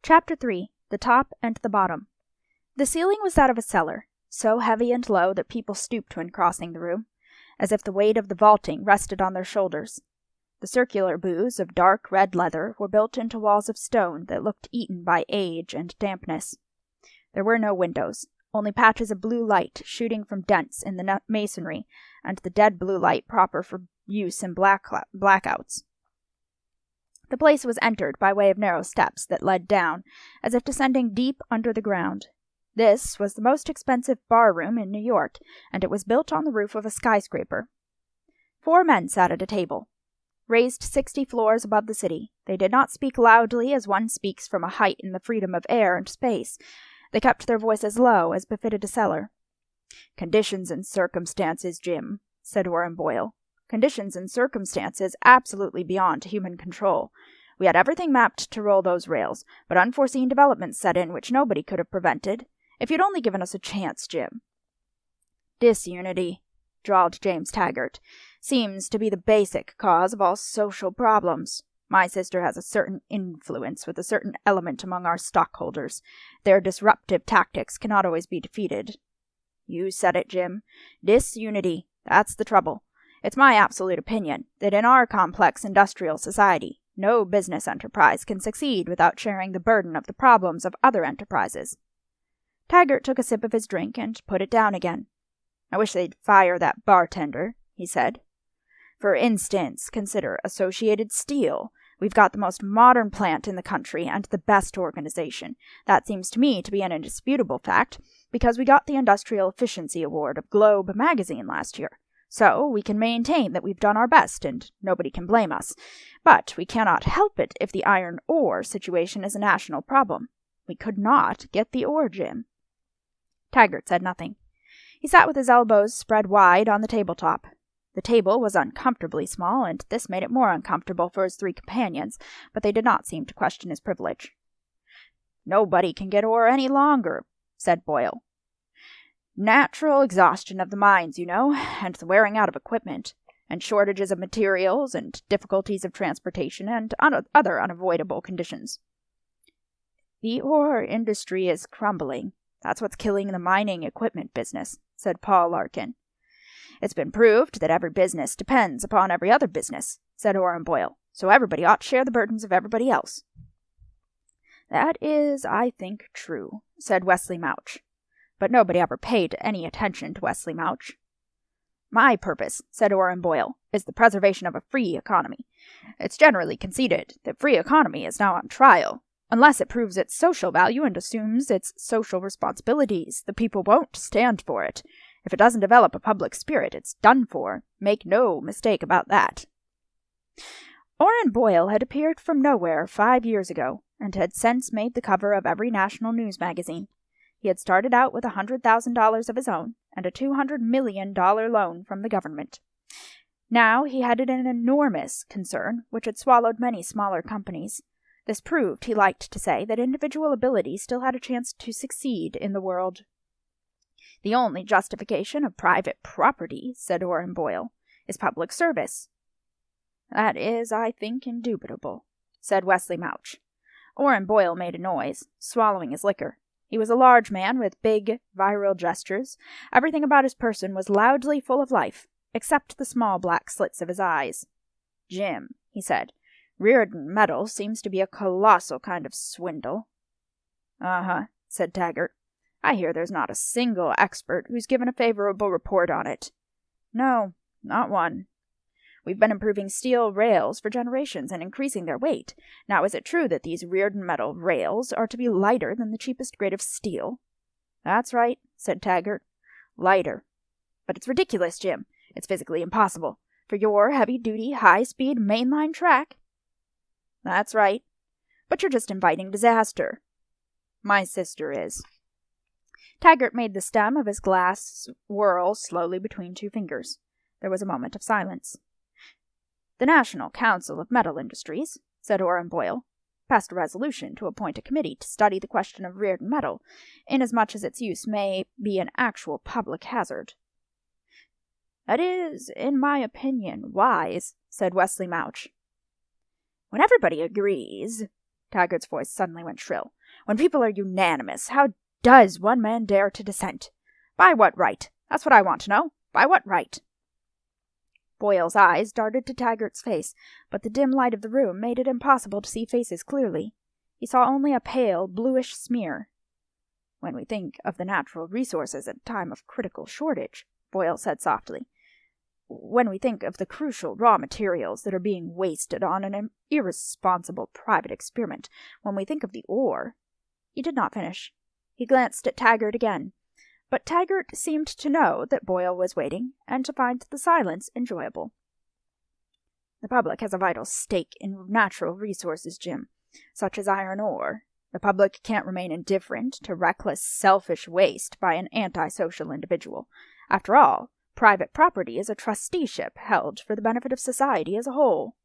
Chapter 3. The Top and the Bottom. The ceiling was that of a cellar, so heavy and low that people stooped when crossing the room, as if the weight of the vaulting rested on their shoulders. The circular booths of dark red leather were built into walls of stone that looked eaten by age and dampness. There were no windows, only patches of blue light shooting from dents in the masonry, and the dead blue light proper for use in blackouts. The place was entered by way of narrow steps that led down, as if descending deep under the ground. This was the most expensive bar-room in New York, and it was built on the roof of a skyscraper. 4 men sat at a table. Raised 60 floors above the city, they did not speak loudly as one speaks from a height in the freedom of air and space. They kept their voices low, as befitted a cellar. "Conditions and circumstances, Jim," said Orrin Boyle. "Conditions and circumstances absolutely beyond human control. We had everything mapped to roll those rails, but unforeseen developments set in which nobody could have prevented. If you'd only given us a chance, Jim." "Disunity," drawled James Taggart, "seems to be the basic cause of all social problems. My sister has a certain influence with a certain element among our stockholders. Their disruptive tactics cannot always be defeated." "You said it, Jim. Disunity. That's the trouble. It's my absolute opinion that in our complex industrial society, no business enterprise can succeed without sharing the burden of the problems of other enterprises." Taggart took a sip of his drink and put it down again. "I wish they'd fire that bartender," he said. "For instance, consider Associated Steel. We've got the most modern plant in the country and the best organization. That seems to me to be an indisputable fact, because we got the Industrial Efficiency Award of Globe magazine last year. So we can maintain that we've done our best, and nobody can blame us. But we cannot help it if the iron ore situation is a national problem. We could not get the ore, Jim." Taggart said nothing. He sat with his elbows spread wide on the tabletop. The table was uncomfortably small, and this made it more uncomfortable for his 3 companions, but they did not seem to question his privilege. "Nobody can get ore any longer," said Boyle. "Natural exhaustion of the mines, you know, and the wearing out of equipment, and shortages of materials, and difficulties of transportation, and other unavoidable conditions." "The ore industry is crumbling. That's what's killing the mining equipment business," said Paul Larkin. "It's been proved that every business depends upon every other business," said Orrin Boyle, "so everybody ought to share the burdens of everybody else." "That is, I think, true," said Wesley Mouch. But nobody ever paid any attention to Wesley Mouch. "My purpose," said Orrin Boyle, "is the preservation of a free economy. It's generally conceded that free economy is now on trial. Unless it proves its social value and assumes its social responsibilities, the people won't stand for it. If it doesn't develop a public spirit, it's done for. Make no mistake about that." Orrin Boyle had appeared from nowhere 5 years ago, and had since made the cover of every national news magazine. He had started out with $100,000 of his own, and a $200 million loan from the government. Now he headed an enormous concern, which had swallowed many smaller companies. This proved, he liked to say, that individual ability still had a chance to succeed in the world. "The only justification of private property," said Orrin Boyle, "is public service." "That is, I think, indubitable," said Wesley Mouch. Orrin Boyle made a noise, swallowing his liquor. He was a large man with big, virile gestures. Everything about his person was loudly full of life, except the small black slits of his eyes. "Jim," he said, "Reardon Metal seems to be a colossal kind of swindle." "Uh-huh," said Taggart. "I hear there's not a single expert who's given a favorable report on it." "No, not one. We've been improving steel rails for generations and increasing their weight. Now, is it true that these Reardon Metal rails are to be lighter than the cheapest grade of steel?" "That's right," said Taggart. "Lighter. But it's ridiculous, Jim. It's physically impossible. For your heavy-duty, high-speed mainline track." "That's right. But you're just inviting disaster." "My sister is." Taggart made the stem of his glass whirl slowly between 2 fingers. There was a moment of silence. "The National Council of Metal Industries," said Orrin Boyle, "passed a resolution to appoint a committee to study the question of Reardon Metal, inasmuch as its use may be an actual public hazard." "That is, in my opinion, wise," said Wesley Mouch. "When everybody agrees," Taggart's voice suddenly went shrill, When people are unanimous, how does one man dare to dissent? By what right? That's what I want to know. By what right?" Boyle's eyes darted to Taggart's face, but the dim light of the room made it impossible to see faces clearly. He saw only a pale, bluish smear. "When we think of the natural resources at a time of critical shortage," Boyle said softly, "when we think of the crucial raw materials that are being wasted on an irresponsible private experiment, when we think of the ore—" He did not finish. He glanced at Taggart again, but Taggart seemed to know that Boyle was waiting, and to find the silence enjoyable. "The public has a vital stake in natural resources, Jim, such as iron ore. The public can't remain indifferent to reckless, selfish waste by an antisocial individual. After all, private property is a trusteeship held for the benefit of society as a whole."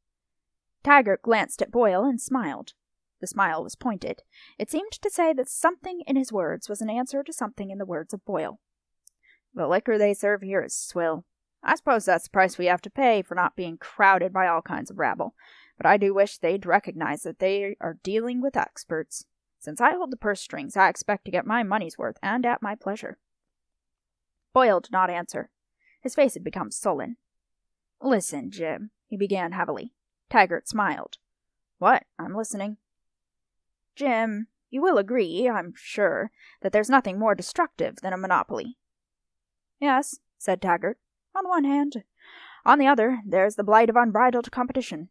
Taggart glanced at Boyle and smiled. The smile was pointed. It seemed to say that something in his words was an answer to something in the words of Boyle. "The liquor they serve here is swill. I suppose that's the price we have to pay for not being crowded by all kinds of rabble, but I do wish they'd recognize that they are dealing with experts. Since I hold the purse strings, I expect to get my money's worth, and at my pleasure." Boyle did not answer. His face had become sullen. "Listen, Jim," he began heavily. Taggart smiled. "What? I'm listening." "Jim, you will agree, I'm sure, that there's nothing more destructive than a monopoly." "Yes," said Taggart, "on the one hand. On the other, there's the blight of unbridled competition."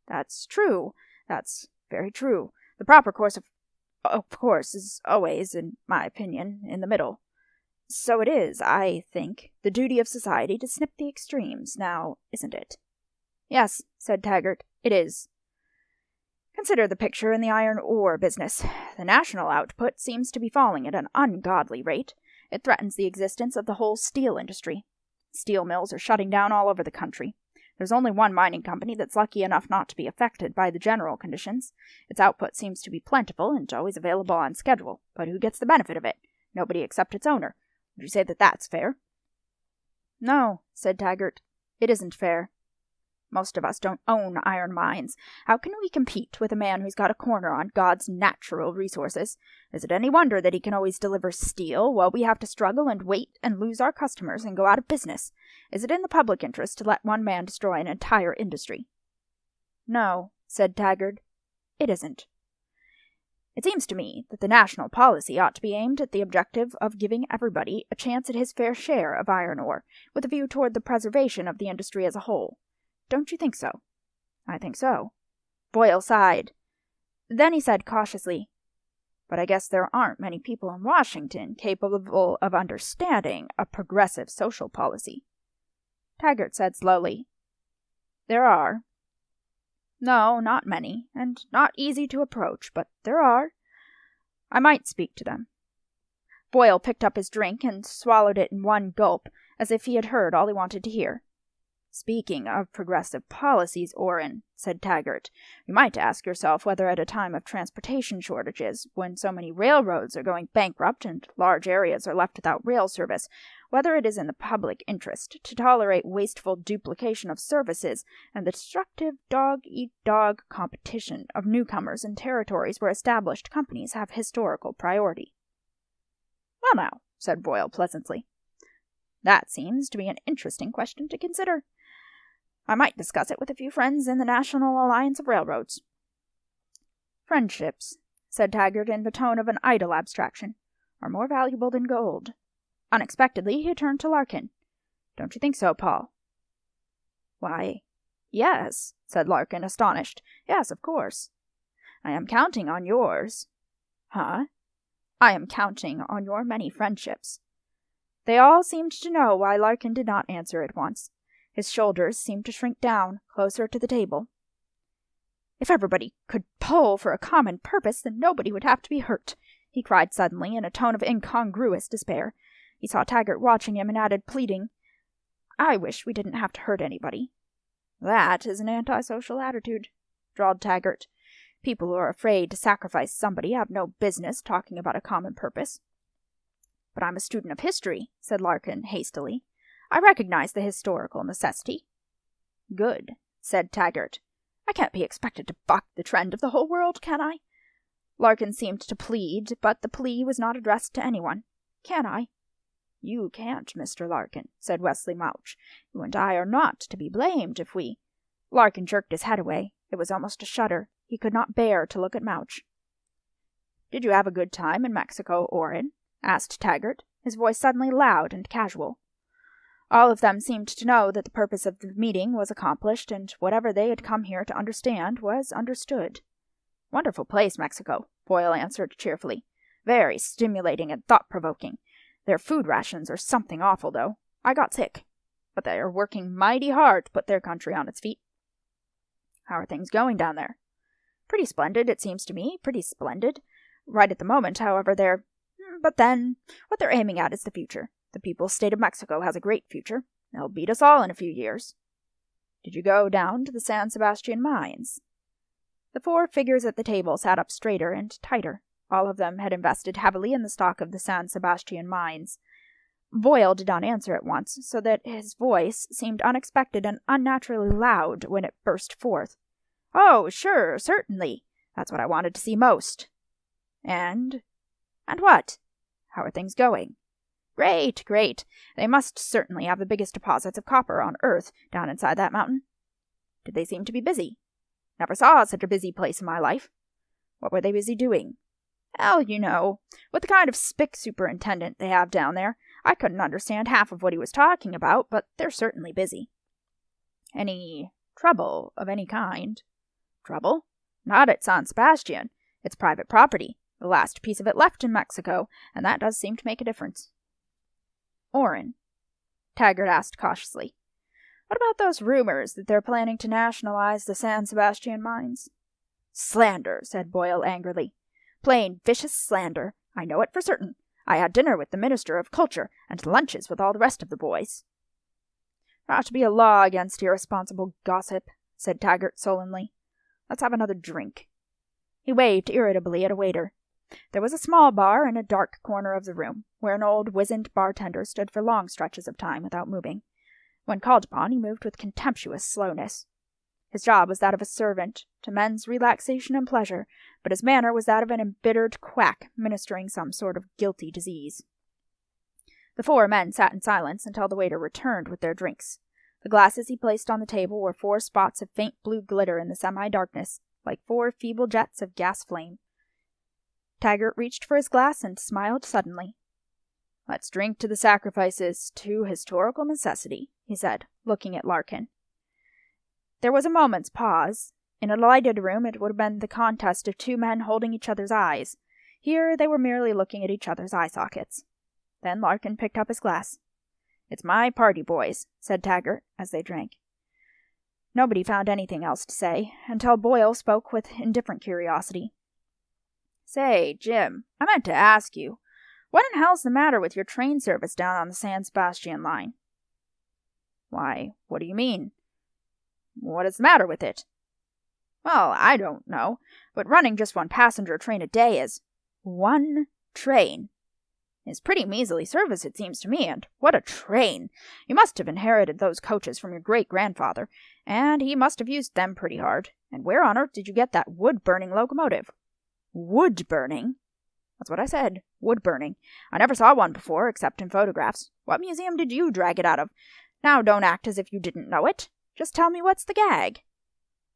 "That's true. That's very true. The proper course of course, is always, in my opinion, in the middle. So it is, I think, the duty of society to snip the extremes, now, isn't it?" "Yes," said Taggart, "it is. Consider the picture in the iron ore business. The national output seems to be falling at an ungodly rate. It threatens the existence of the whole steel industry. Steel mills are shutting down all over the country. There's only one mining company that's lucky enough not to be affected by the general conditions. Its output seems to be plentiful and always available on schedule, but who gets the benefit of it? Nobody except its owner. Would you say that that's fair?" "No," said Taggart, "it isn't fair. Most of us don't own iron mines. How can we compete with a man who's got a corner on God's natural resources? Is it any wonder that he can always deliver steel, while we have to struggle and wait and lose our customers and go out of business? Is it in the public interest to let one man destroy an entire industry?" "No," said Taggart, "it isn't. It seems to me that the national policy ought to be aimed at the objective of giving everybody a chance at his fair share of iron ore, with a view toward the preservation of the industry as a whole. Don't you think so?" "I think so." Boyle sighed. Then he said cautiously, "But I guess there aren't many people in Washington capable of understanding a progressive social policy." Taggart said slowly, "There are. No, not many, and not easy to approach, but there are. I might speak to them." Boyle picked up his drink and swallowed it in one gulp, as if he had heard all he wanted to hear. "Speaking of progressive policies, Orrin," said Taggart, "you might ask yourself whether at a time of transportation shortages, when so many railroads are going bankrupt and large areas are left without rail service, whether it is in the public interest to tolerate wasteful duplication of services and the destructive dog-eat-dog competition of newcomers in territories where established companies have historical priority." "Well now," said Boyle pleasantly, "that seems to be an interesting question to consider. I might discuss it with a few friends in the National Alliance of Railroads." "Friendships," said Taggart in the tone of an idle abstraction, "are more valuable than gold." Unexpectedly, he turned to Larkin. "Don't you think so, Paul?" "Why, yes," said Larkin, astonished. "Yes, of course. I am counting on yours." "Huh?" "I am counting on your many friendships." They all seemed to know why Larkin did not answer at once. His shoulders seemed to shrink down, closer to the table. "If everybody could pull for a common purpose, then nobody would have to be hurt," he cried suddenly, in a tone of incongruous despair. He saw Taggart watching him and added, pleading, "I wish we didn't have to hurt anybody." "That is an antisocial attitude," drawled Taggart. "People who are afraid to sacrifice somebody have no business talking about a common purpose." "But I'm a student of history," said Larkin hastily. "I recognize the historical necessity." "Good," said Taggart. "I can't be expected to buck the trend of the whole world, can I?" Larkin seemed to plead, but the plea was not addressed to anyone. "Can I?" "You can't, Mr. Larkin," said Wesley Mouch. "You and I are not to be blamed if we—" Larkin jerked his head away. It was almost a shudder. He could not bear to look at Mouch. "Did you have a good time in Mexico, Orrin?" asked Taggart, his voice suddenly loud and casual. All of them seemed to know that the purpose of the meeting was accomplished, and whatever they had come here to understand was understood. "Wonderful place, Mexico," Boyle answered cheerfully. "Very stimulating and thought-provoking. Their food rations are something awful, though. I got sick. But they are working mighty hard to put their country on its feet." "How are things going down there?" "Pretty splendid, it seems to me. Pretty splendid. Right at the moment, however, But then, what they're aiming at is the future. The People's State of Mexico has a great future. They'll beat us all in a few years." "Did you go down to the San Sebastian mines?" The four figures at the table sat up straighter and tighter. All of them had invested heavily in the stock of the San Sebastian mines. Boyle did not answer at once, so that his voice seemed unexpected and unnaturally loud when it burst forth. "Oh, sure, certainly. That's what I wanted to see most." And what? How are things going?" "Great, great. They must certainly have the biggest deposits of copper on Earth down inside that mountain." "Did they seem to be busy?" "Never saw such a busy place in my life." "What were they busy doing?" "Well, you know, with the kind of spick superintendent they have down there, I couldn't understand half of what he was talking about, but they're certainly busy." "Any trouble of any kind?" "Trouble? Not at San Sebastian. It's private property. The last piece of it left in Mexico, and that does seem to make a difference." "Orrin," Taggart asked cautiously, "what about those rumors that they're planning to nationalize the San Sebastian mines?" "Slander," said Boyle angrily. "Plain, vicious slander. I know it for certain. I had dinner with the Minister of Culture, and lunches with all the rest of the boys." "There ought to be a law against irresponsible gossip," said Taggart sullenly. "Let's have another drink." He waved irritably at a waiter. There was a small bar in a dark corner of the room, where an old wizened bartender stood for long stretches of time without moving. When called upon, he moved with contemptuous slowness. His job was that of a servant, to men's relaxation and pleasure, but his manner was that of an embittered quack ministering some sort of guilty disease. The four men sat in silence until the waiter returned with their drinks. The glasses he placed on the table were 4 spots of faint blue glitter in the semi-darkness, like 4 feeble jets of gas flame. Taggart reached for his glass and smiled suddenly. "Let's drink to the sacrifices to historical necessity," he said, looking at Larkin. There was a moment's pause. In a lighted room it would have been the contest of 2 men holding each other's eyes. Here they were merely looking at each other's eye sockets. Then Larkin picked up his glass. "It's my party, boys," said Taggart, as they drank. Nobody found anything else to say, until Boyle spoke with indifferent curiosity. "Say, Jim, I meant to ask you, what in hell's the matter with your train service down on the San Sebastian line?" "Why, what do you mean? What is the matter with it?" "Well, I don't know, but running just 1 passenger train a day is—" "1 train is pretty measly service, it seems to me, and what a train! You must have inherited those coaches from your great-grandfather, and he must have used them pretty hard. And where on earth did you get that wood-burning locomotive?" "Wood-burning?" "That's what I said. Wood-burning. I never saw one before, except in photographs. What museum did you drag it out of? Now don't act as if you didn't know it. Just tell me what's the gag."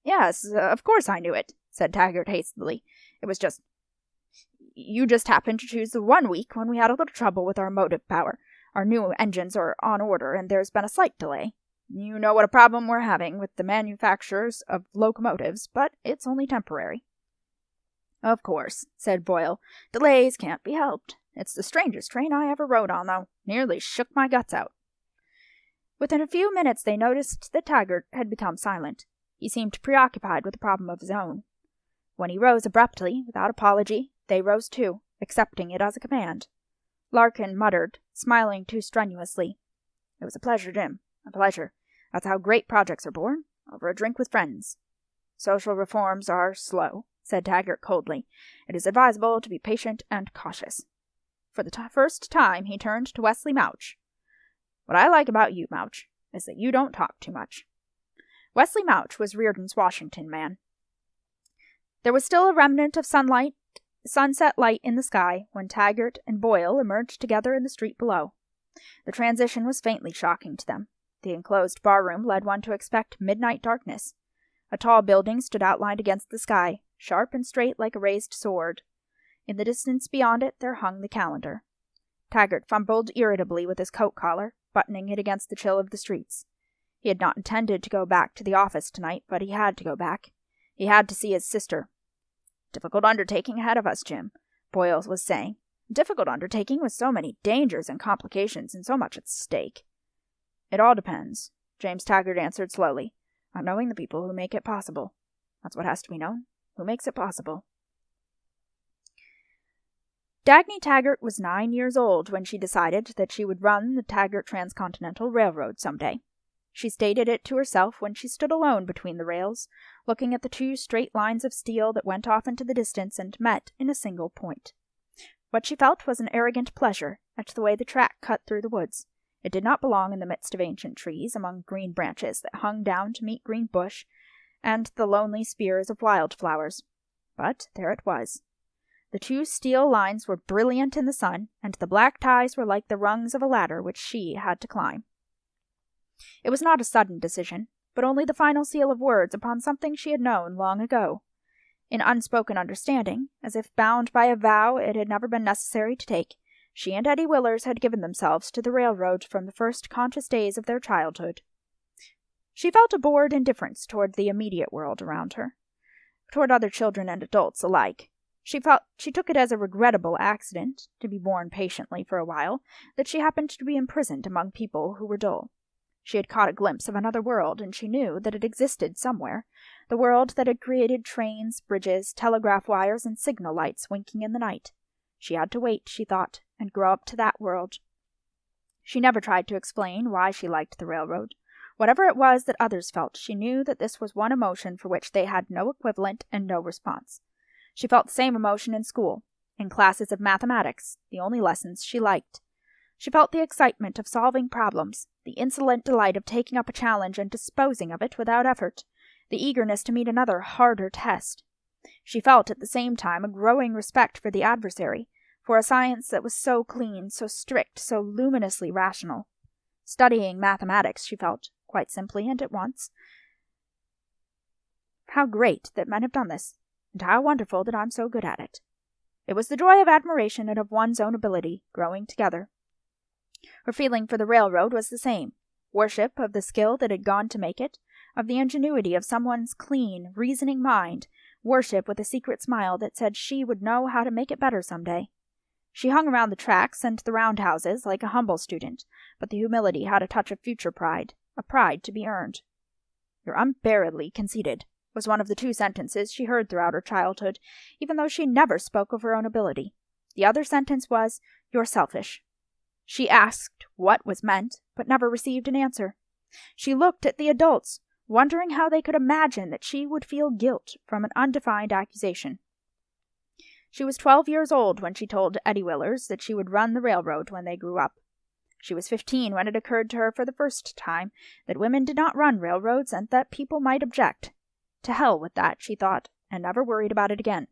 "Yes, of course I knew it," said Taggart hastily. "It was just... You just happened to choose the 1 week when we had a little trouble with our motive power. Our new engines are on order, and there's been a slight delay. You know what a problem we're having with the manufacturers of locomotives, but it's only temporary." "Of course," said Boyle. "Delays can't be helped. It's the strangest train I ever rode on, though. Nearly shook my guts out." Within a few minutes they noticed that Taggart had become silent. He seemed preoccupied with a problem of his own. When he rose abruptly, without apology, they rose too, accepting it as a command. Larkin muttered, smiling too strenuously. "It was a pleasure, Jim. A pleasure. That's how great projects are born, over a drink with friends." "Social reforms are slow," said Taggart coldly. "It is advisable to be patient and cautious." For the first time he turned to Wesley Mouch. "What I like about you, Mouch, is that you don't talk too much." Wesley Mouch was Reardon's Washington man. There was still a remnant of sunlight sunset light in the sky when Taggart and Boyle emerged together in the street below. The transition was faintly shocking to them. The enclosed barroom led one to expect midnight darkness. A tall building stood outlined against the sky, sharp and straight like a raised sword. In the distance beyond it there hung the calendar. Taggart fumbled irritably with his coat collar, buttoning it against the chill of the streets. He had not intended to go back to the office tonight, but he had to go back. He had to see his sister. "Difficult undertaking ahead of us, Jim," Boyle was saying. "Difficult undertaking with so many dangers and complications and so much at stake." "It all depends," James Taggart answered slowly, "on knowing the people who make it possible. That's what has to be known. Who makes it possible?" Dagny Taggart was 9 years old when she decided that she would run the Taggart Transcontinental Railroad someday. She stated it to herself when she stood alone between the rails, looking at the 2 straight lines of steel that went off into the distance and met in a single point. What she felt was an arrogant pleasure at the way the track cut through the woods. It did not belong in the midst of ancient trees, among green branches that hung down to meet green bush, and the lonely spears of wildflowers. But there it was. The 2 steel lines were brilliant in the sun, and the black ties were like the rungs of a ladder which she had to climb. It was not a sudden decision, but only the final seal of words upon something she had known long ago. In unspoken understanding, as if bound by a vow it had never been necessary to take, she and Eddie Willers had given themselves to the railroad from the first conscious days of their childhood. She felt a bored indifference toward the immediate world around her, toward other children and adults alike. She took it as a regrettable accident, to be borne patiently for a while, that she happened to be imprisoned among people who were dull. She had caught a glimpse of another world, and she knew that it existed somewhere, the world that had created trains, bridges, telegraph wires, and signal lights winking in the night. She had to wait, she thought, and grow up to that world. She never tried to explain why she liked the railroad. Whatever it was that others felt, she knew that this was one emotion for which they had no equivalent and no response. She felt the same emotion in school, in classes of mathematics, the only lessons she liked. She felt the excitement of solving problems, the insolent delight of taking up a challenge and disposing of it without effort, the eagerness to meet another harder test. She felt at the same time a growing respect for the adversary, for a science that was so clean, so strict, so luminously rational. Studying mathematics, she felt, quite simply and at once. How great that men have done this, and how wonderful that I'm so good at it. It was the joy of admiration and of one's own ability growing together. Her feeling for the railroad was the same, worship of the skill that had gone to make it, of the ingenuity of someone's clean, reasoning mind, worship with a secret smile that said she would know how to make it better some day. She hung around the tracks and the roundhouses like a humble student, but the humility had a touch of future pride, a pride to be earned. "You're unbearably conceited," was one of the 2 sentences she heard throughout her childhood, even though she never spoke of her own ability. The other sentence was, "You're selfish." She asked what was meant, but never received an answer. She looked at the adults, wondering how they could imagine that she would feel guilt from an undefined accusation. She was 12 years old when she told Eddie Willers that she would run the railroad when they grew up. She was 15 when it occurred to her for the first time that women did not run railroads and that people might object. To hell with that, she thought, and never worried about it again.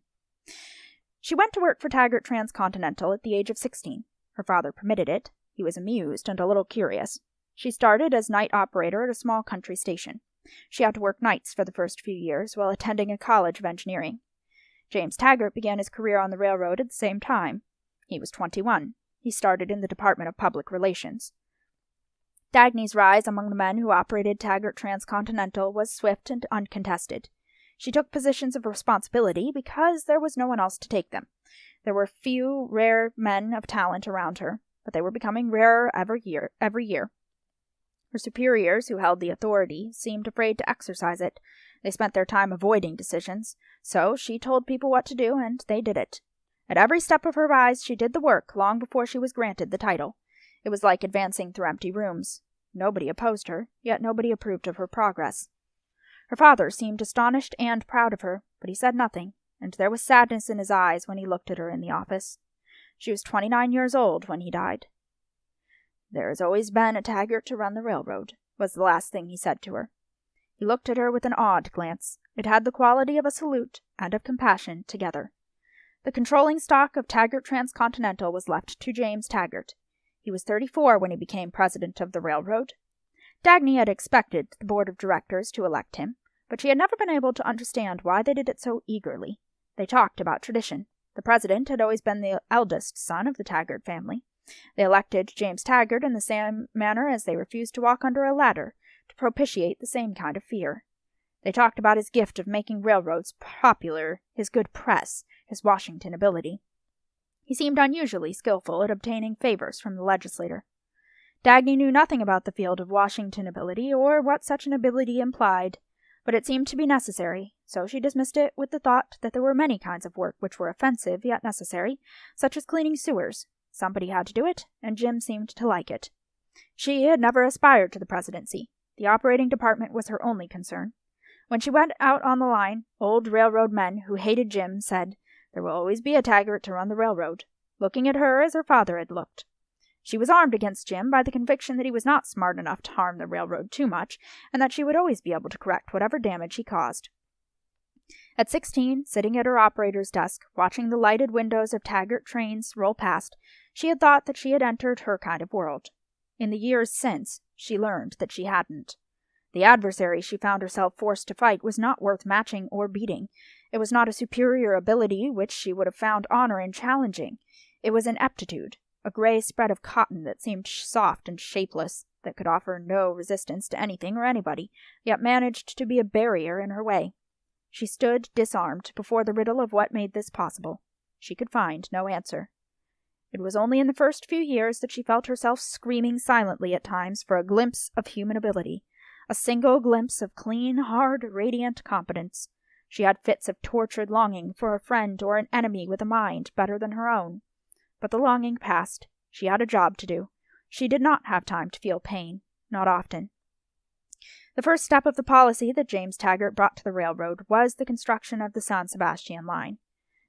She went to work for Taggart Transcontinental at the age of 16. Her father permitted it. He was amused and a little curious. She started as night operator at a small country station. She had to work nights for the first few years while attending a college of engineering. James Taggart began his career on the railroad at the same time. He was 21. He started in the Department of Public Relations. Dagny's rise among the men who operated Taggart Transcontinental was swift and uncontested. She took positions of responsibility because there was no one else to take them. There were few rare men of talent around her, but they were becoming rarer every year. Her superiors, who held the authority, seemed afraid to exercise it. They spent their time avoiding decisions, so she told people what to do, and they did it. At every step of her rise, she did the work long before she was granted the title. It was like advancing through empty rooms. Nobody opposed her, yet nobody approved of her progress. Her father seemed astonished and proud of her, but he said nothing, and there was sadness in his eyes when he looked at her in the office. She was 29 years old when he died. "There has always been a Taggart to run the railroad," was the last thing he said to her. He looked at her with an odd glance. It had the quality of a salute and of compassion together. The controlling stock of Taggart Transcontinental was left to James Taggart. He was 34 when he became president of the railroad. Dagny had expected the board of directors to elect him, but she had never been able to understand why they did it so eagerly. They talked about tradition. The president had always been the eldest son of the Taggart family. They elected James Taggart in the same manner as they refused to walk under a ladder, to propitiate the same kind of fear. They talked about his gift of making railroads popular, his good press, his Washington ability. He seemed unusually skillful at obtaining favors from the legislator. Dagny knew nothing about the field of Washington ability or what such an ability implied, but it seemed to be necessary, so she dismissed it with the thought that there were many kinds of work which were offensive yet necessary, such as cleaning sewers. Somebody had to do it, and Jim seemed to like it. She had never aspired to the presidency. The operating department was her only concern. When she went out on the line, old railroad men who hated Jim said, "There will always be a Taggart to run the railroad," looking at her as her father had looked. She was armed against Jim by the conviction that he was not smart enough to harm the railroad too much, and that she would always be able to correct whatever damage he caused. At 16, sitting at her operator's desk, watching the lighted windows of Taggart trains roll past, she had thought that she had entered her kind of world. In the years since, she learned that she hadn't. The adversary she found herself forced to fight was not worth matching or beating. It was not a superior ability which she would have found honor in challenging. It was ineptitude, a gray spread of cotton that seemed soft and shapeless, that could offer no resistance to anything or anybody, yet managed to be a barrier in her way. She stood disarmed before the riddle of what made this possible. She could find no answer. It was only in the first few years that she felt herself screaming silently at times for a glimpse of human ability, a single glimpse of clean, hard, radiant competence. She had fits of tortured longing for a friend or an enemy with a mind better than her own. But the longing passed. She had a job to do. She did not have time to feel pain, not often. The first step of the policy that James Taggart brought to the railroad was the construction of the San Sebastian line.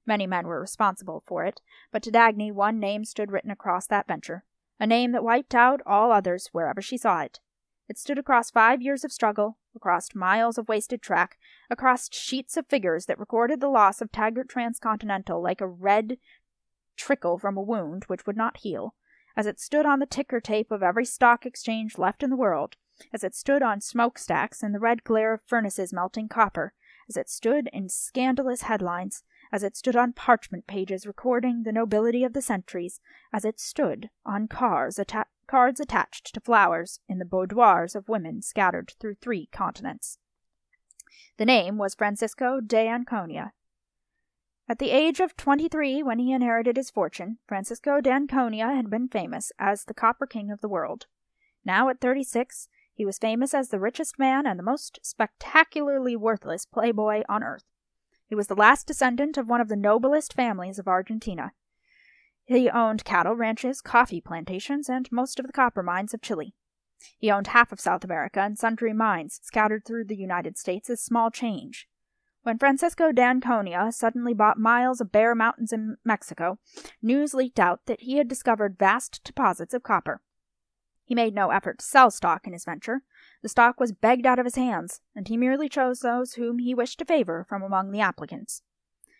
Many men were responsible for it, but to Dagny one name stood written across that venture, a name that wiped out all others wherever she saw it. It stood across 5 years of struggle, across miles of wasted track, across sheets of figures that recorded the loss of Taggart Transcontinental like a red trickle from a wound which would not heal, as it stood on the ticker tape of every stock exchange left in the world, as it stood on smokestacks in the red glare of furnaces melting copper, as it stood in scandalous headlines, as it stood on parchment pages recording the nobility of the centuries, as it stood on cards attached to flowers in the boudoirs of women scattered through 3 continents. The name was Francisco de Anconia. At the age of 23, when he inherited his fortune, Francisco de Anconia had been famous as the copper king of the world. Now at 36, he was famous as the richest man and the most spectacularly worthless playboy on earth. He was the last descendant of one of the noblest families of Argentina. He owned cattle ranches, coffee plantations, and most of the copper mines of Chile. He owned half of South America and sundry mines scattered through the United States as small change. When Francisco de Anconia suddenly bought miles of bare mountains in Mexico, news leaked out that he had discovered vast deposits of copper. He made no effort to sell stock in his venture. The stock was begged out of his hands, and he merely chose those whom he wished to favor from among the applicants.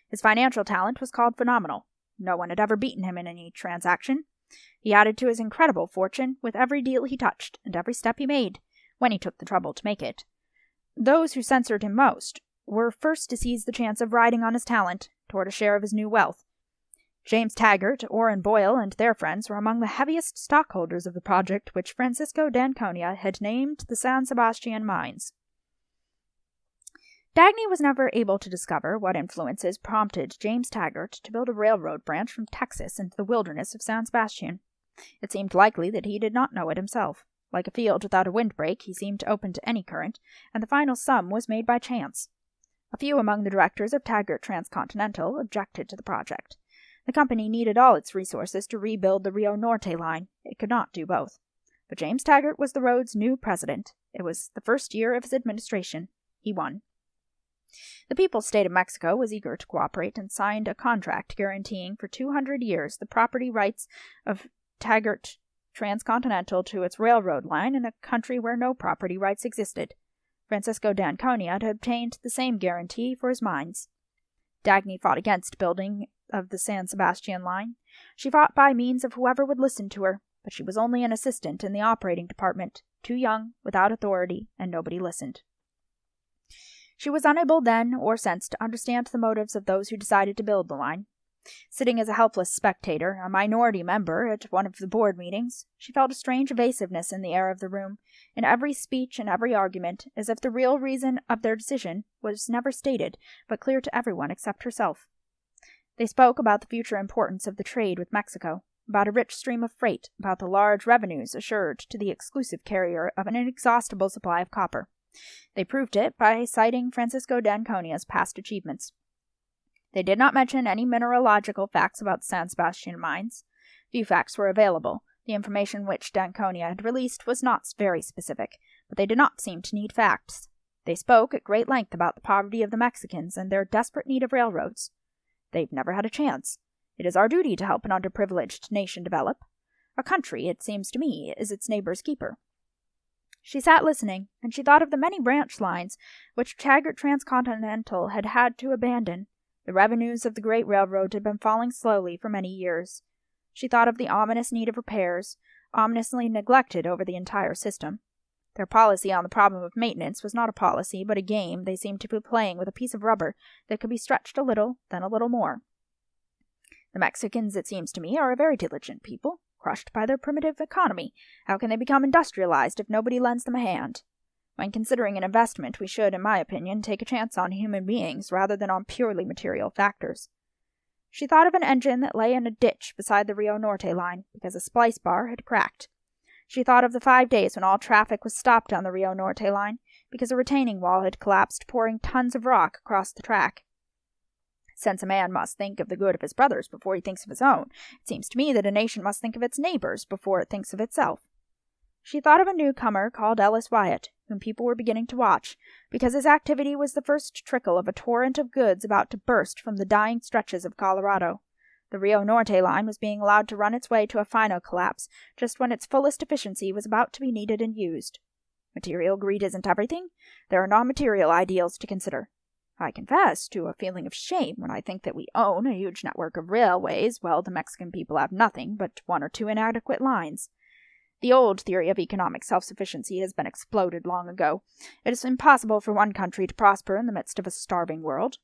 His financial talent was called phenomenal. No one had ever beaten him in any transaction. He added to his incredible fortune with every deal he touched and every step he made, when he took the trouble to make it. Those who censured him most were first to seize the chance of riding on his talent toward a share of his new wealth. James Taggart, Orrin Boyle, and their friends were among the heaviest stockholders of the project which Francisco de Anconia had named the San Sebastian Mines. Dagny was never able to discover what influences prompted James Taggart to build a railroad branch from Texas into the wilderness of San Sebastian. It seemed likely that he did not know it himself. Like a field without a windbreak, he seemed open to any current, and the final sum was made by chance. A few among the directors of Taggart Transcontinental objected to the project. The company needed all its resources to rebuild the Rio Norte line. It could not do both. But James Taggart was the road's new president. It was the first year of his administration. He won. The People's State of Mexico was eager to cooperate and signed a contract guaranteeing for 200 years the property rights of Taggart Transcontinental to its railroad line in a country where no property rights existed. Francisco de Anconia had obtained the same guarantee for his mines. Dagny fought against building of the San Sebastian line. She fought by means of whoever would listen to her, but she was only an assistant in the operating department, too young, without authority, and nobody listened. She was unable then or since to understand the motives of those who decided to build the line. Sitting as a helpless spectator, a minority member, at one of the board meetings, she felt a strange evasiveness in the air of the room, in every speech and every argument, as if the real reason of their decision was never stated, but clear to everyone except herself. They spoke about the future importance of the trade with Mexico, about a rich stream of freight, about the large revenues assured to the exclusive carrier of an inexhaustible supply of copper. They proved it by citing Francisco d'Anconia's past achievements. They did not mention any mineralogical facts about the San Sebastian mines. Few facts were available. The information which d'Anconia had released was not very specific, but they did not seem to need facts. They spoke at great length about the poverty of the Mexicans and their desperate need of railroads. They've never had a chance. It is our duty to help an underprivileged nation develop. A country, it seems to me, is its neighbor's keeper. She sat listening, and she thought of the many branch lines which Taggart Transcontinental had had to abandon. The revenues of the great railroad had been falling slowly for many years. She thought of the ominous need of repairs, ominously neglected over the entire system. Their policy on the problem of maintenance was not a policy, but a game they seemed to be playing with a piece of rubber that could be stretched a little, then a little more. The Mexicans, it seems to me, are a very diligent people, crushed by their primitive economy. How can they become industrialized if nobody lends them a hand? When considering an investment, we should, in my opinion, take a chance on human beings rather than on purely material factors. She thought of an engine that lay in a ditch beside the Rio Norte line because a splice bar had cracked. She thought of the 5 days when all traffic was stopped on the Rio Norte line because a retaining wall had collapsed, pouring tons of rock across the track. Since a man must think of the good of his brothers before he thinks of his own, it seems to me that a nation must think of its neighbors before it thinks of itself. She thought of a newcomer called Ellis Wyatt, whom people were beginning to watch, because his activity was the first trickle of a torrent of goods about to burst from the dying stretches of Colorado. The Rio Norte line was being allowed to run its way to a final collapse, just when its fullest efficiency was about to be needed and used. Material greed isn't everything. There are non-material ideals to consider. I confess to a feeling of shame when I think that we own a huge network of railways, while the Mexican people have nothing but 1 or 2 inadequate lines. The old theory of economic self-sufficiency has been exploded long ago. It is impossible for one country to prosper in the midst of a starving world.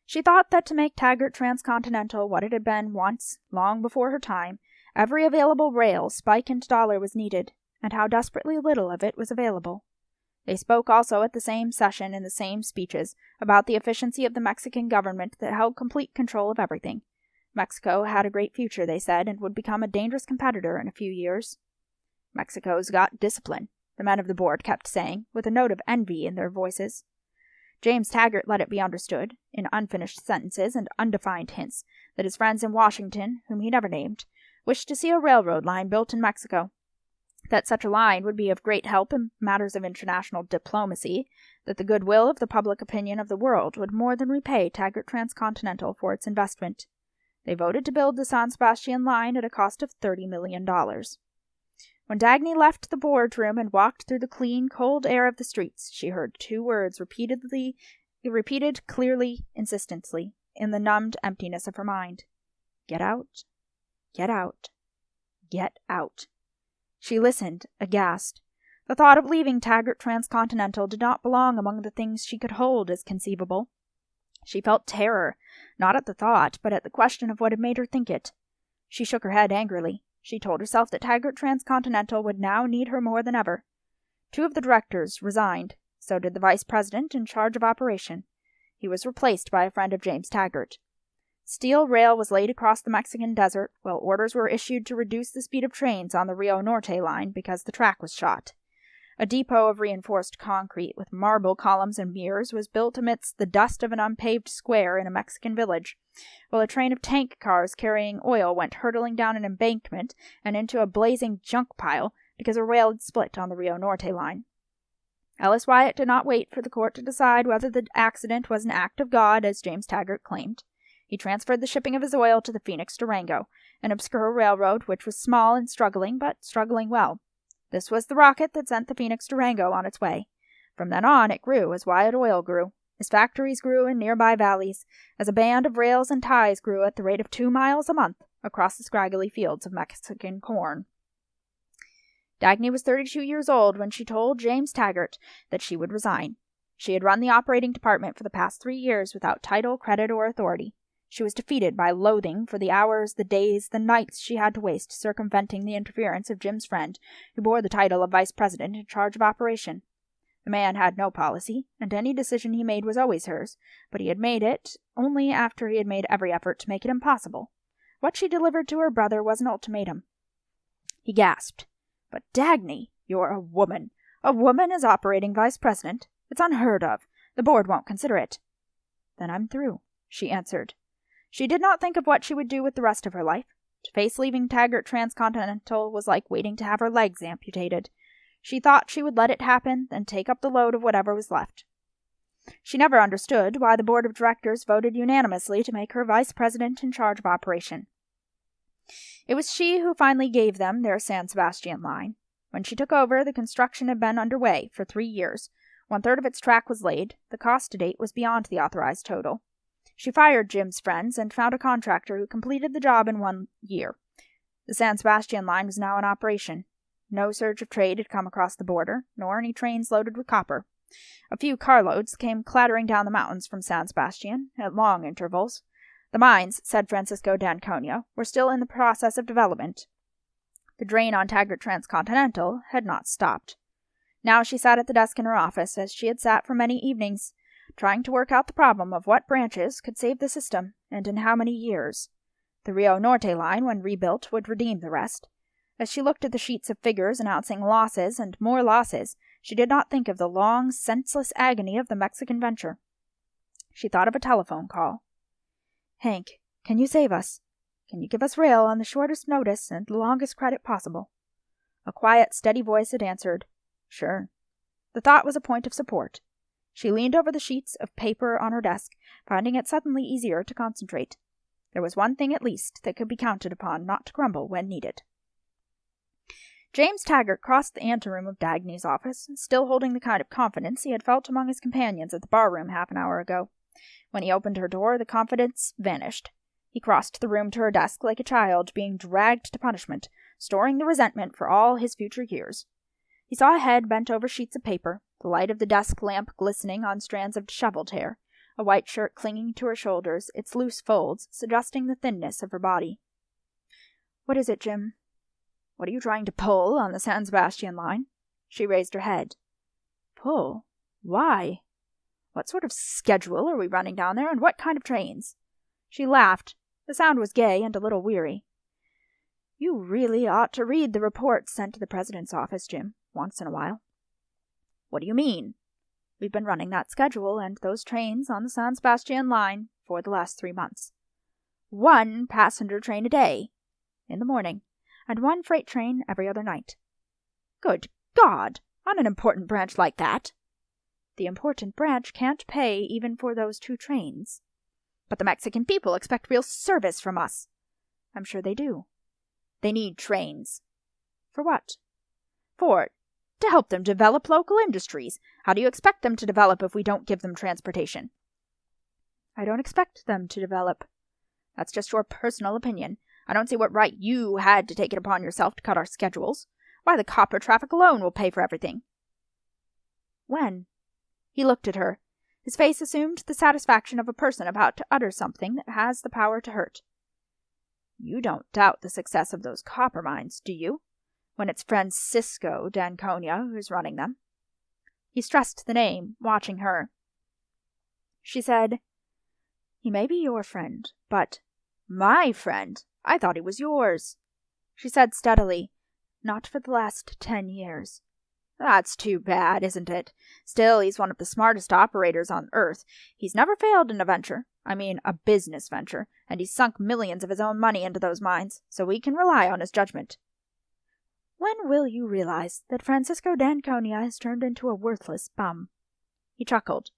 She thought that to make Taggart Transcontinental what it had been once, long before her time, every available rail, spike, and dollar was needed, and how desperately little of it was available. They spoke also at the same session in the same speeches about the efficiency of the Mexican government that held complete control of everything. Mexico had a great future, they said, and would become a dangerous competitor in a few years. Mexico's got discipline, the men of the board kept saying, with a note of envy in their voices. James Taggart let it be understood, in unfinished sentences and undefined hints, that his friends in Washington, whom he never named, wished to see a railroad line built in Mexico, that such a line would be of great help in matters of international diplomacy, that the goodwill of the public opinion of the world would more than repay Taggart Transcontinental for its investment. They voted to build the San Sebastian line at a cost of $30 million. When Dagny left the boardroom and walked through the clean, cold air of the streets, she heard 2 words repeated clearly, insistently, in the numbed emptiness of her mind. Get out, get out, get out. She listened, aghast. The thought of leaving Taggart Transcontinental did not belong among the things she could hold as conceivable. She felt terror, not at the thought, but at the question of what had made her think it. She shook her head angrily. She told herself that Taggart Transcontinental would now need her more than ever. 2 of the directors resigned. So did the vice president in charge of operation. He was replaced by a friend of James Taggart. Steel rail was laid across the Mexican desert, while orders were issued to reduce the speed of trains on the Rio Norte line because the track was shot. A depot of reinforced concrete with marble columns and mirrors was built amidst the dust of an unpaved square in a Mexican village, while a train of tank cars carrying oil went hurtling down an embankment and into a blazing junk pile because a rail had split on the Rio Norte line. Ellis Wyatt did not wait for the court to decide whether the accident was an act of God, as James Taggart claimed. He transferred the shipping of his oil to the Phoenix Durango, an obscure railroad which was small and struggling, but struggling well. This was the rocket that sent the Phoenix Durango on its way. From then on, it grew as Wyatt Oil grew. as factories grew in nearby valleys, as a band of rails and ties grew at the rate of 2 miles a month across the scraggly fields of Mexican corn. Dagny was 32 years old when she told James Taggart that she would resign. She had run the operating department for the past 3 years without title, credit, or authority. She was defeated by loathing for the hours, the days, the nights she had to waste circumventing the interference of Jim's friend, who bore the title of vice president in charge of operation. The man had no policy, and any decision he made was always hers, but he had made it only after he had made every effort to make it impossible. What she delivered to her brother was an ultimatum. He gasped. "But Dagny, you're a woman. A woman as operating vice president? It's unheard of. The board won't consider it." "Then I'm through," she answered. She did not think of what she would do with the rest of her life. To face leaving Taggart Transcontinental was like waiting to have her legs amputated. She thought she would let it happen, then take up the load of whatever was left. She never understood why the board of directors voted unanimously to make her vice president in charge of operation. It was she who finally gave them their San Sebastian line. When she took over, the construction had been underway for 3 years. 1/3 of its track was laid. The cost to date was beyond the authorized total. She fired Jim's friends and found a contractor who completed the job in 1 year. The San Sebastian line was now in operation. No surge of trade had come across the border, nor any trains loaded with copper. A few carloads came clattering down the mountains from San Sebastian, at long intervals. The mines, said Francisco d'Anconia, were still in the process of development. The drain on Taggart Transcontinental had not stopped. Now she sat at the desk in her office, as she had sat for many evenings, trying to work out the problem of what branches could save the system, and in how many years. The Rio Norte line, when rebuilt, would redeem the rest. As she looked at the sheets of figures announcing losses and more losses, she did not think of the long, senseless agony of the Mexican venture. She thought of a telephone call. "Hank, can you save us? Can you give us rail on the shortest notice and the longest credit possible?" A quiet, steady voice had answered, "Sure." The thought was a point of support. She leaned over the sheets of paper on her desk, finding it suddenly easier to concentrate. There was one thing at least that could be counted upon not to grumble when needed. James Taggart crossed the anteroom of Dagny's office, still holding the kind of confidence he had felt among his companions at the barroom half an hour ago. When he opened her door, the confidence vanished. He crossed the room to her desk like a child being dragged to punishment, storing the resentment for all his future years. He saw a head bent over sheets of paper, the light of the desk lamp glistening on strands of disheveled hair, a white shirt clinging to her shoulders, its loose folds suggesting the thinness of her body. "What is it, Jim? What are you trying to pull on the San Sebastian line?" She raised her head. "Pull? Why? What sort of schedule are we running down there, and what kind of trains?" She laughed. The sound was gay and a little weary. "You really ought to read the reports sent to the president's office, Jim, once in a while." "What do you mean?" "We've been running that schedule and those trains on the San Sebastian line for the last 3 months. 1 passenger train a day, in the morning, and 1 freight train every other night." "Good God! On an important branch like that?" "The important branch can't pay even for those 2 trains." "But the Mexican people expect real service from us." "I'm sure they do." "They need trains." "For what?" To help them develop local industries. How do you expect them to develop if we don't give them transportation?" "I don't expect them to develop." "That's just your personal opinion. I don't see what right you had to take it upon yourself to cut our schedules. Why, the copper traffic alone will pay for everything." "When?" He looked at her. His face assumed the satisfaction of a person about to utter something that has the power to hurt. "You don't doubt the success of those copper mines, do you? When it's Francisco d'Anconia who's running them?" He stressed the name, watching her. She said, "He may be your friend, but—" "My friend? I thought he was yours." She said steadily, "Not for the last 10 years. "That's too bad, isn't it? Still, he's one of the smartest operators on Earth. He's never failed in a venture. I mean, a business venture. And he's sunk millions of his own money into those mines, so we can rely on his judgment." "When will you realize that Francisco d'Anconia has turned into a worthless bum?" He chuckled.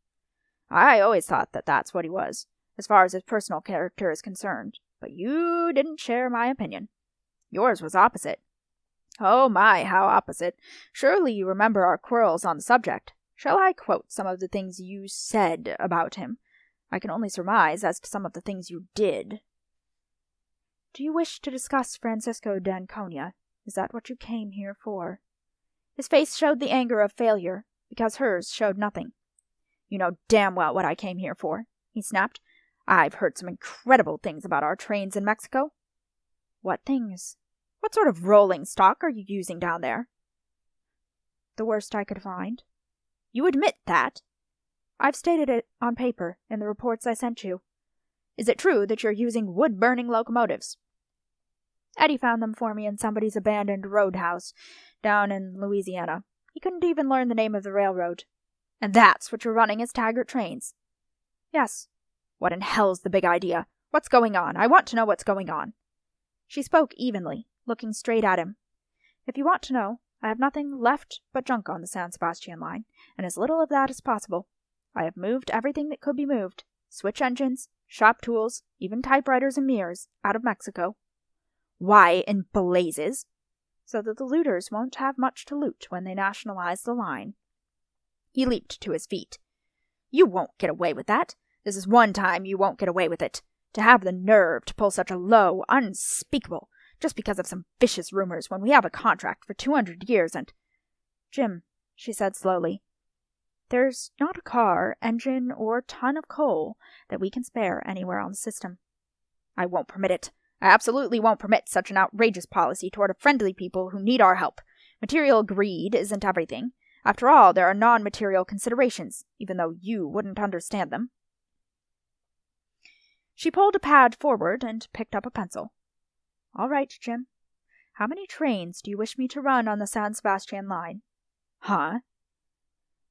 "I always thought that that's what he was, as far as his personal character is concerned. But you didn't share my opinion. Yours was opposite." "Oh my, how opposite. Surely you remember our quarrels on the subject." Shall I quote some of the things you said about him? I can only surmise as to some of the things you did. Do you wish to discuss Francisco d'Anconia? Is that what you came here for? His face showed the anger of failure, because hers showed nothing. You know damn well what I came here for, he snapped. I've heard some incredible things about our trains in Mexico. What things? What sort of rolling stock are you using down there? The worst I could find. You admit that? I've stated it on paper in the reports I sent you. Is it true that you're using wood-burning locomotives? Eddie found them for me in somebody's abandoned roadhouse down in Louisiana. He couldn't even learn the name of the railroad. And that's what you're running as Taggart trains? Yes. What in hell's the big idea? What's going on? I want to know what's going on. She spoke evenly, looking straight at him. If you want to know, I have nothing left but junk on the San Sebastian line, and as little of that as possible. I have moved everything that could be moved, switch engines, shop tools, even typewriters and mirrors, out of Mexico. Why in blazes? So that the looters won't have much to loot when they nationalize the line. He leaped to his feet. You won't get away with that. This is one time you won't get away with it. To have the nerve to pull such a low, unspeakable, just because of some vicious rumors when we have a contract for 200 years and... Jim, she said slowly, there's not a car, engine, or ton of coal that we can spare anywhere on the system. I won't permit it. I absolutely won't permit such an outrageous policy toward a friendly people who need our help. Material greed isn't everything. After all, there are non-material considerations, even though you wouldn't understand them. She pulled a pad forward and picked up a pencil. All right, Jim. How many trains do you wish me to run on the San Sebastian line? Huh?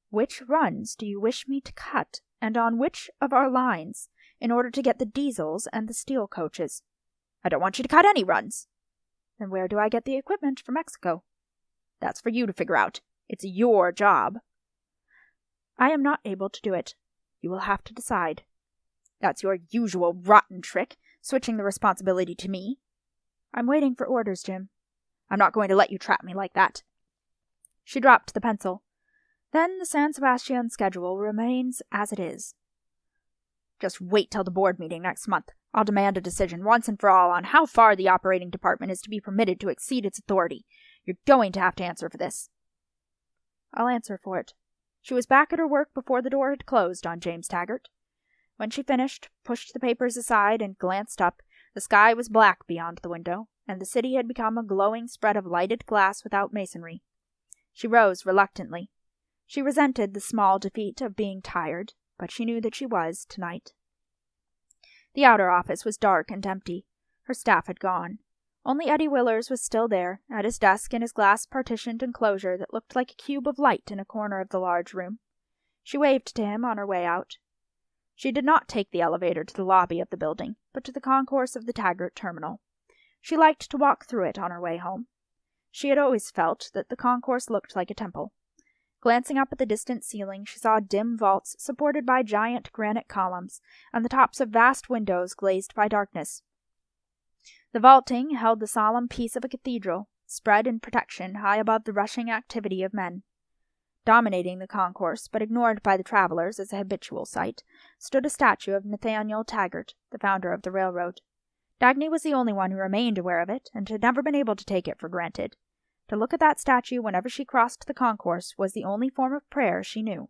Which runs do you wish me to cut, and on which of our lines, in order to get the diesels and the steel coaches? I don't want you to cut any runs. Then where do I get the equipment for Mexico? That's for you to figure out. It's your job. I am not able to do it. You will have to decide. That's your usual rotten trick, switching the responsibility to me. I'm waiting for orders, Jim. I'm not going to let you trap me like that. She dropped the pencil. Then the San Sebastian schedule remains as it is. Just wait till the board meeting next month. I'll demand a decision once and for all on how far the operating department is to be permitted to exceed its authority. You're going to have to answer for this. I'll answer for it. She was back at her work before the door had closed on James Taggart. When she finished, pushed the papers aside, and glanced up, the sky was black beyond the window, and the city had become a glowing spread of lighted glass without masonry. She rose reluctantly. She resented the small defeat of being tired, but she knew that she was tonight. The outer office was dark and empty. Her staff had gone. Only Eddie Willers was still there, at his desk in his glass-partitioned enclosure that looked like a cube of light in a corner of the large room. She waved to him on her way out. She did not take the elevator to the lobby of the building, but to the concourse of the Taggart terminal. She liked to walk through it on her way home. She had always felt that the concourse looked like a temple. Glancing up at the distant ceiling, she saw dim vaults supported by giant granite columns, and the tops of vast windows glazed by darkness. The vaulting held the solemn peace of a cathedral, spread in protection high above the rushing activity of men. Dominating the concourse, but ignored by the travelers as a habitual sight, stood a statue of Nathaniel Taggart, the founder of the railroad. Dagny was the only one who remained aware of it, and had never been able to take it for granted. To look at that statue whenever she crossed the concourse was the only form of prayer she knew.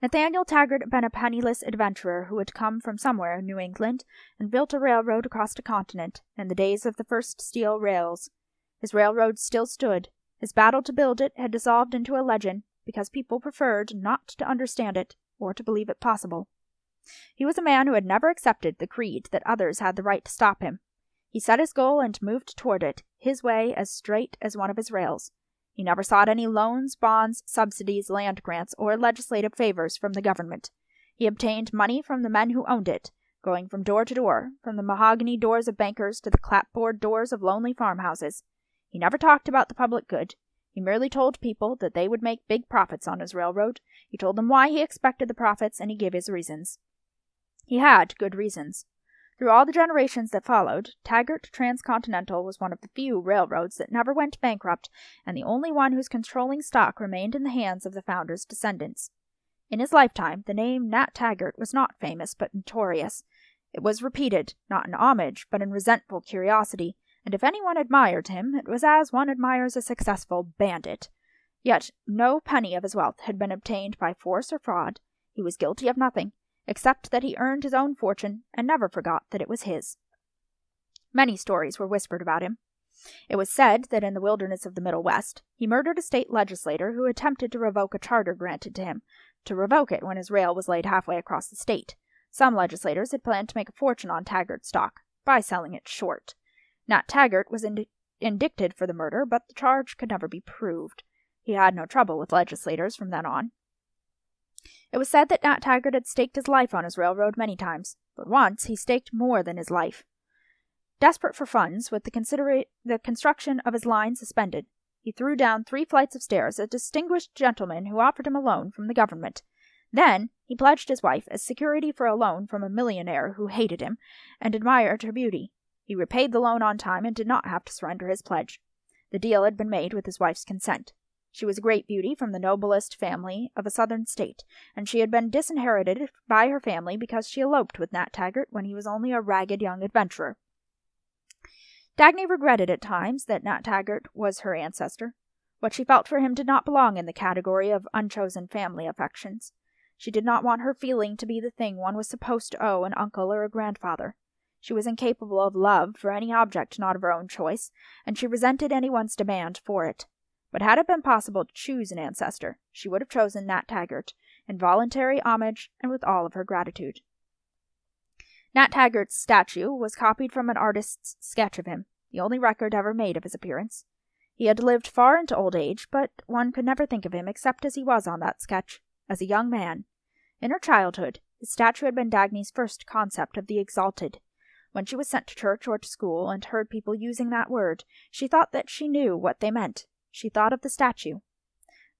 Nathaniel Taggart had been a penniless adventurer who had come from somewhere in New England and built a railroad across a continent in the days of the first steel rails. His railroad still stood. His battle to build it had dissolved into a legend because people preferred not to understand it or to believe it possible. He was a man who had never accepted the creed that others had the right to stop him. He set his goal and moved toward it, his way as straight as one of his rails. He never sought any loans, bonds, subsidies, land grants, or legislative favors from the government. He obtained money from the men who owned it, going from door to door, from the mahogany doors of bankers to the clapboard doors of lonely farmhouses. He never talked about the public good. He merely told people that they would make big profits on his railroad. He told them why he expected the profits, and he gave his reasons. He had good reasons. Through all the generations that followed, Taggart Transcontinental was one of the few railroads that never went bankrupt, and the only one whose controlling stock remained in the hands of the founder's descendants. In his lifetime, the name Nat Taggart was not famous but notorious. It was repeated, not in homage, but in resentful curiosity, and if anyone admired him, it was as one admires a successful bandit. Yet no penny of his wealth had been obtained by force or fraud. He was guilty of nothing, except that he earned his own fortune and never forgot that it was his. Many stories were whispered about him. It was said that in the wilderness of the Middle West, he murdered a state legislator who attempted to revoke a charter granted to him, to revoke it when his rail was laid halfway across the state. Some legislators had planned to make a fortune on Taggart stock by selling it short. Nat Taggart was indicted for the murder, but the charge could never be proved. He had no trouble with legislators from then on. It was said that Nat Taggart had staked his life on his railroad many times, but once he staked more than his life. Desperate for funds, with the construction of his line suspended, he threw down 3 flights of stairs at a distinguished gentleman who offered him a loan from the government. Then he pledged his wife as security for a loan from a millionaire who hated him and admired her beauty. He repaid the loan on time and did not have to surrender his pledge. The deal had been made with his wife's consent. She was a great beauty from the noblest family of a southern state, and she had been disinherited by her family because she eloped with Nat Taggart when he was only a ragged young adventurer. Dagny regretted at times that Nat Taggart was her ancestor. What she felt for him did not belong in the category of unchosen family affections. She did not want her feeling to be the thing one was supposed to owe an uncle or a grandfather. She was incapable of love for any object not of her own choice, and she resented anyone's demand for it. But had it been possible to choose an ancestor, she would have chosen Nat Taggart, in voluntary homage and with all of her gratitude. Nat Taggart's statue was copied from an artist's sketch of him, the only record ever made of his appearance. He had lived far into old age, but one could never think of him except as he was on that sketch, as a young man. In her childhood, his statue had been Dagny's first concept of the exalted. When she was sent to church or to school and heard people using that word, she thought that she knew what they meant. She thought of the statue.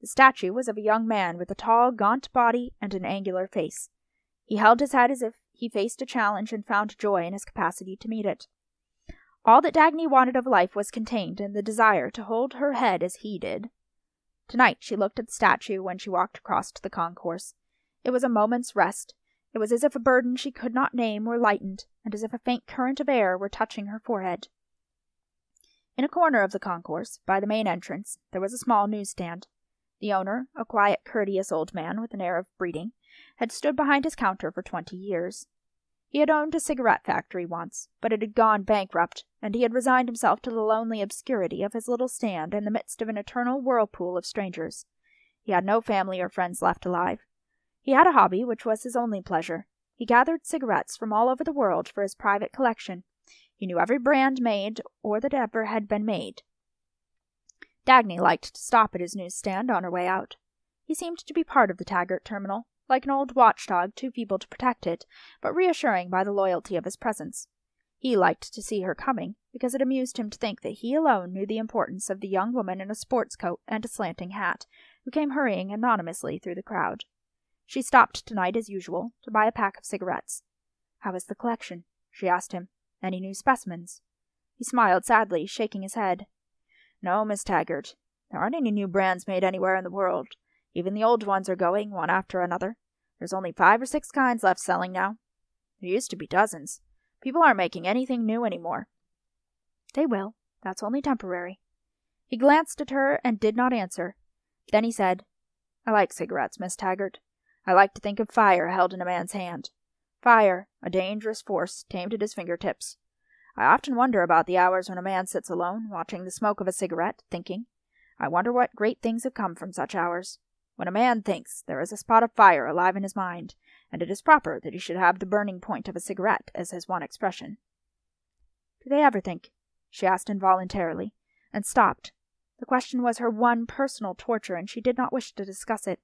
The statue was of a young man with a tall, gaunt body and an angular face. He held his head as if he faced a challenge and found joy in his capacity to meet it. All that Dagny wanted of life was contained in the desire to hold her head as he did. Tonight she looked at the statue when she walked across to the concourse. It was a moment's rest. It was as if a burden she could not name were lightened, and as if a faint current of air were touching her forehead. In a corner of the concourse, by the main entrance, there was a small newsstand. The owner, a quiet, courteous old man with an air of breeding, had stood behind his counter for 20 years. He had owned a cigarette factory once, but it had gone bankrupt, and he had resigned himself to the lonely obscurity of his little stand in the midst of an eternal whirlpool of strangers. He had no family or friends left alive. He had a hobby which was his only pleasure. He gathered cigarettes from all over the world for his private collection. He knew every brand made or that ever had been made. Dagny liked to stop at his newsstand on her way out. He seemed to be part of the Taggart terminal, like an old watchdog too feeble to protect it, but reassuring by the loyalty of his presence. He liked to see her coming, because it amused him to think that he alone knew the importance of the young woman in a sports coat and a slanting hat, who came hurrying anonymously through the crowd. She stopped tonight as usual, to buy a pack of cigarettes. "How is the collection?" she asked him. "Any new specimens?" He smiled sadly, shaking his head. "No, Miss Taggart. There aren't any new brands made anywhere in the world. Even the old ones are going, one after another. There's only 5 or 6 kinds left selling now. There used to be dozens. People aren't making anything new anymore." "They will. That's only temporary." He glanced at her and did not answer. Then he said, "I like cigarettes, Miss Taggart. I like to think of fire held in a man's hand. Fire, a dangerous force, tamed at his fingertips. I often wonder about the hours when a man sits alone, watching the smoke of a cigarette, thinking. I wonder what great things have come from such hours. When a man thinks, there is a spot of fire alive in his mind, and it is proper that he should have the burning point of a cigarette as his one expression." "Do they ever think?" she asked involuntarily, and stopped. The question was her one personal torture, and she did not wish to discuss it.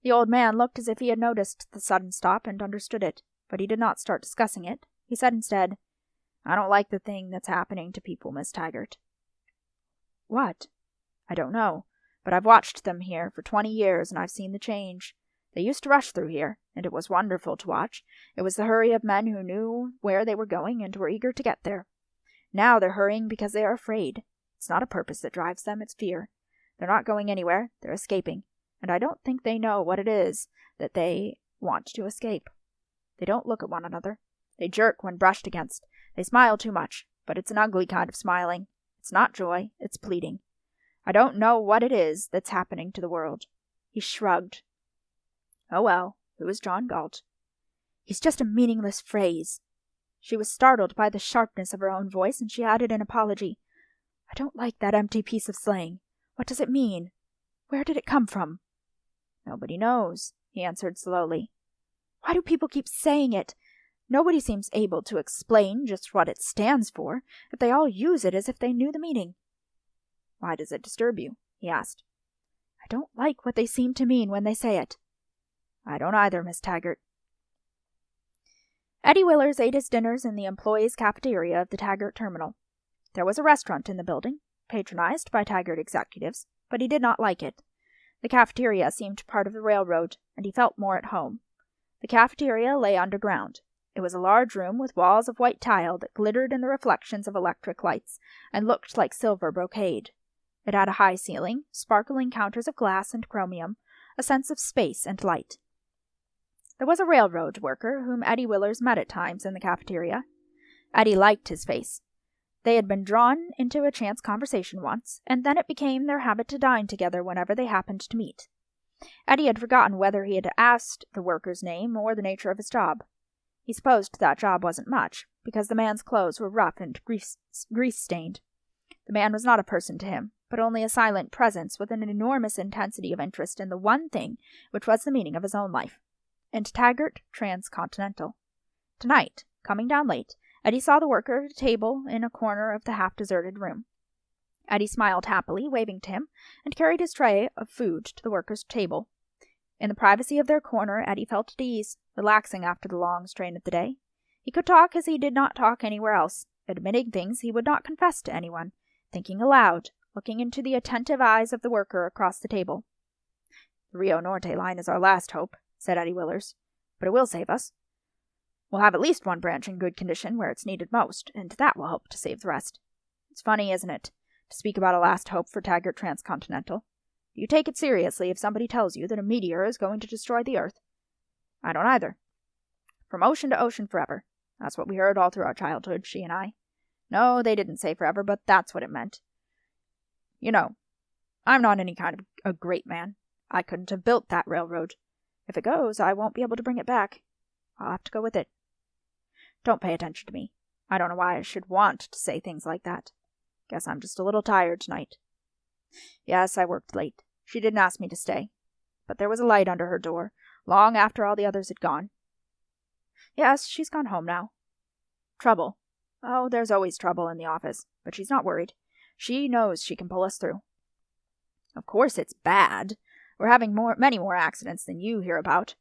The old man looked as if he had noticed the sudden stop and understood it, but he did not start discussing it. He said instead, "I don't like the thing that's happening to people, Miss Taggart." "What?" "I don't know, but I've watched them here for 20 years, and I've seen the change. They used to rush through here, and it was wonderful to watch. It was the hurry of men who knew where they were going and were eager to get there. Now they're hurrying because they are afraid. It's not a purpose that drives them, it's fear. They're not going anywhere, they're escaping, and I don't think they know what it is that they want to escape. They don't look at one another. They jerk when brushed against. They smile too much, but it's an ugly kind of smiling. It's not joy, it's pleading. I don't know what it is that's happening to the world. He shrugged. Oh well, who is John Galt? He's just a meaningless phrase. She was startled by the sharpness of her own voice, and she added in apology, I don't like that empty piece of slang. What does it mean? Where did it come from? Nobody knows, he answered slowly. Why do people keep saying it? Nobody seems able to explain just what it stands for, but they all use it as if they knew the meaning. Why does it disturb you? He asked. I don't like what they seem to mean when they say it. I don't either, Miss Taggart. Eddie Willers ate his dinners in the employees' cafeteria of the Taggart terminal. There was a restaurant in the building, patronized by Taggart executives, but he did not like it. The cafeteria seemed part of the railroad, and he felt more at home. The cafeteria lay underground. It was a large room with walls of white tile that glittered in the reflections of electric lights, and looked like silver brocade. It had a high ceiling, sparkling counters of glass and chromium, a sense of space and light. There was a railroad worker whom Eddie Willers met at times in the cafeteria. Eddie liked his face. They had been drawn into a chance conversation once, and then it became their habit to dine together whenever they happened to meet. Eddie had forgotten whether he had asked the worker's name or the nature of his job. He supposed that job wasn't much, because the man's clothes were rough and grease-stained. The man was not a person to him, but only a silent presence with an enormous intensity of interest in the one thing which was the meaning of his own life. And Taggart Transcontinental. Tonight, coming down late, Eddie saw the worker at a table in a corner of the half-deserted room. Eddie smiled happily, waving to him, and carried his tray of food to the worker's table. In the privacy of their corner, Eddie felt at ease, relaxing after the long strain of the day. He could talk as he did not talk anywhere else, admitting things he would not confess to anyone, thinking aloud, looking into the attentive eyes of the worker across the table. The Rio Norte line is our last hope, said Eddie Willers, but it will save us. We'll have at least one branch in good condition where it's needed most, and that will help to save the rest. It's funny, isn't it, to speak about a last hope for Taggart Transcontinental? Do you take it seriously if somebody tells you that a meteor is going to destroy the Earth? I don't either. From ocean to ocean forever. That's what we heard all through our childhood, she and I. No, they didn't say forever, but that's what it meant. You know, I'm not any kind of a great man. I couldn't have built that railroad. If it goes, I won't be able to bring it back. I'll have to go with it. Don't pay attention to me. I don't know why I should want to say things like that. Guess I'm just a little tired tonight. Yes, I worked late. She didn't ask me to stay. But there was a light under her door, long after all the others had gone. Yes, she's gone home now. Trouble. Oh, there's always trouble in the office, but she's not worried. She knows she can pull us through. Of course it's bad. We're having many more accidents than you hear about.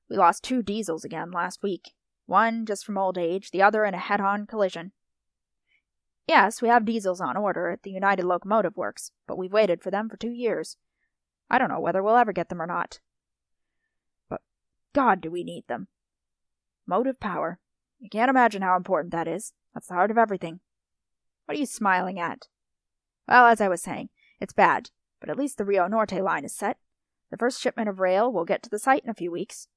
We lost 2 diesels again last week. One just from old age, the other in a head-on collision. Yes, we have diesels on order at the United Locomotive Works, but we've waited for them for 2 years. I don't know whether we'll ever get them or not. But God, do we need them. Motive power. You can't imagine how important that is. That's the heart of everything. What are you smiling at? Well, as I was saying, it's bad, but at least the Rio Norte line is set. The first shipment of rail will get to the site in a few weeks.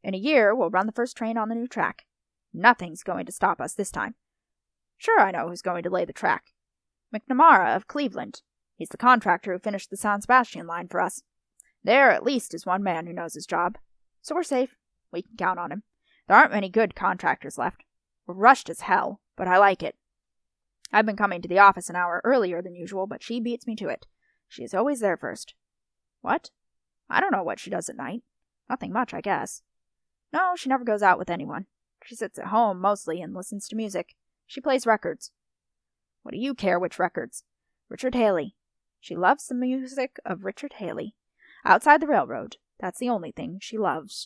In a year, we'll run the first train on the new track. Nothing's going to stop us this time. Sure, I know who's going to lay the track. McNamara of Cleveland. He's the contractor who finished the San Sebastian line for us. There at least is one man who knows his job. So we're safe. We can count on him. There aren't many good contractors left. We're rushed as hell, but I like it. I've been coming to the office an hour earlier than usual, but she beats me to it. She is always there first. What? I don't know what she does at night. Nothing much, I guess. No, she never goes out with anyone. She sits at home, mostly, and listens to music. She plays records. What do you care which records? Richard Haley. She loves the music of Richard Haley. Outside the railroad, that's the only thing she loves.